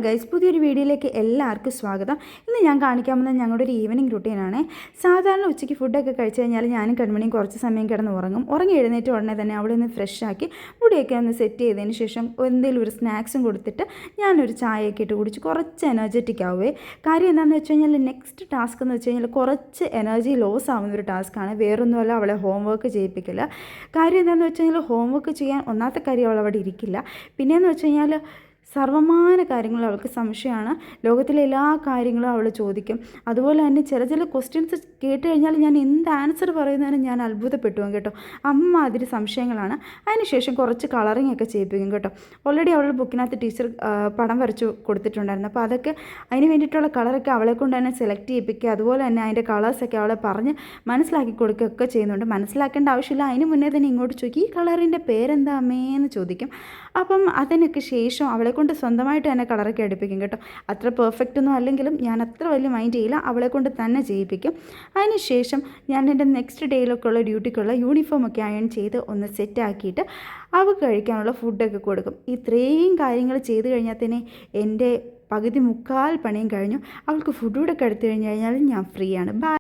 Guys, പുതിയൊരു വീഡിയോയിലേക്ക് എല്ലാവർക്കും സ്വാഗതം. ഇന്ന് ഞാൻ കാണിക്കാൻ പോകുന്നത് ഞങ്ങളുടെ ഒരു ഈവനിങ് റുട്ടീനാണ്. സാധാരണ ഉച്ചയ്ക്ക് ഫുഡൊക്കെ കഴിച്ച് കഴിഞ്ഞാൽ ഞാനും കൺമണിയും കുറച്ച് സമയം കിടന്ന് ഉറങ്ങി എഴുന്നേറ്റ് ഉടനെ തന്നെ അവിടെ ഒന്ന് ഫ്രഷ് ആക്കി മുടിയൊക്കെ ഒന്ന് സെറ്റ് ചെയ്തതിന് ശേഷം എന്തെങ്കിലും ഒരു സ്നാക്സും കൊടുത്തിട്ട് ഞാനൊരു ചായയൊക്കെ ഇട്ട് കുടിച്ച് കുറച്ച് എനർജറ്റിക് ആവുകയെ. കാര്യം എന്താണെന്ന് വെച്ച് കഴിഞ്ഞാൽ നെക്സ്റ്റ് ടാസ്ക് എന്ന് വെച്ച് കഴിഞ്ഞാൽ കുറച്ച് എനർജി ലോസ് ആവുന്ന ഒരു ടാസ്ക്കാണ്. വേറൊന്നുമല്ല, അവളെ ഹോംവർക്ക് ചെയ്യിപ്പിക്കില്ല. കാര്യം എന്താണെന്ന് വെച്ച് കഴിഞ്ഞാൽ ഹോംവർക്ക് ചെയ്യാൻ ഒന്നാമത്തെ കാര്യം അവൾ അവിടെ ഇരിക്കില്ല. പിന്നെയെന്ന് വെച്ച് കഴിഞ്ഞാൽ സർവമാന കാര്യങ്ങളും അവൾക്ക് സംശയമാണ്. ലോകത്തിലെ എല്ലാ കാര്യങ്ങളും അവൾ ചോദിക്കും. അതുപോലെ തന്നെ ചില ക്വസ്റ്റ്യൻസ് കേട്ട് കഴിഞ്ഞാൽ ഞാൻ എന്ത് ആൻസർ പറയുന്നതിനും ഞാൻ അത്ഭുതപ്പെട്ടു പോകും കേട്ടോ. അമ്മാതിരി സംശയങ്ങളാണ്. അതിനുശേഷം കുറച്ച് കളറിങ് ഒക്കെ ചെയ്യിപ്പിക്കും കേട്ടോ. ഓൾറെഡി അവളുടെ ബുക്കിനകത്ത് ടീച്ചർ പടം വരച്ചു കൊടുത്തിട്ടുണ്ടായിരുന്നു. അപ്പോൾ അതൊക്കെ അതിന് വേണ്ടിയിട്ടുള്ള കളറൊക്കെ അവളെ കൊണ്ട് തന്നെ സെലക്ട് ചെയ്യിപ്പിക്കുക. അതുപോലെ തന്നെ അതിൻ്റെ കളേഴ്സൊക്കെ അവളെ പറഞ്ഞ് മനസ്സിലാക്കി കൊടുക്കുകയൊക്കെ ചെയ്യുന്നുണ്ട്. മനസ്സിലാക്കേണ്ട ആവശ്യമില്ല, അതിന് മുന്നേ തന്നെ ഇങ്ങോട്ട് ചോദിക്കും, ഈ കളറിൻ്റെ പേരെന്താ അമ്മേന്ന് ചോദിക്കും. അപ്പം അതിനൊക്കെ ശേഷം അവളെ കൊണ്ട് സ്വന്തമായിട്ട് തന്നെ കളറൊക്കെ അടുപ്പിക്കും കേട്ടോ. അത്ര പെർഫെക്റ്റ് ഒന്നും അല്ലെങ്കിലും ഞാൻ അത്ര വലിയ മൈൻഡ് ചെയ്യില്ല, അവളെ കൊണ്ട് തന്നെ ചെയ്യിപ്പിക്കും. അതിന് ശേഷം ഞാൻ എൻ്റെ നെക്സ്റ്റ് ഡേയിലൊക്കെ ഉള്ള ഡ്യൂട്ടിക്കുള്ള യൂണിഫോമൊക്കെ അയൺ ചെയ്ത് ഒന്ന് സെറ്റാക്കിയിട്ട് അവൾക്ക് കഴിക്കാനുള്ള ഫുഡൊക്കെ കൊടുക്കും. ഇത്രയും കാര്യങ്ങൾ ചെയ്ത് കഴിഞ്ഞാൽ തന്നെ എൻ്റെ പകുതി മുക്കാൽ പണിയും കഴിഞ്ഞു. അവൾക്ക് ഫുഡ് കൂടെ എടുത്തു കഴിഞ്ഞാൽ ഞാൻ ഫ്രീ ആണ്. ബൈ.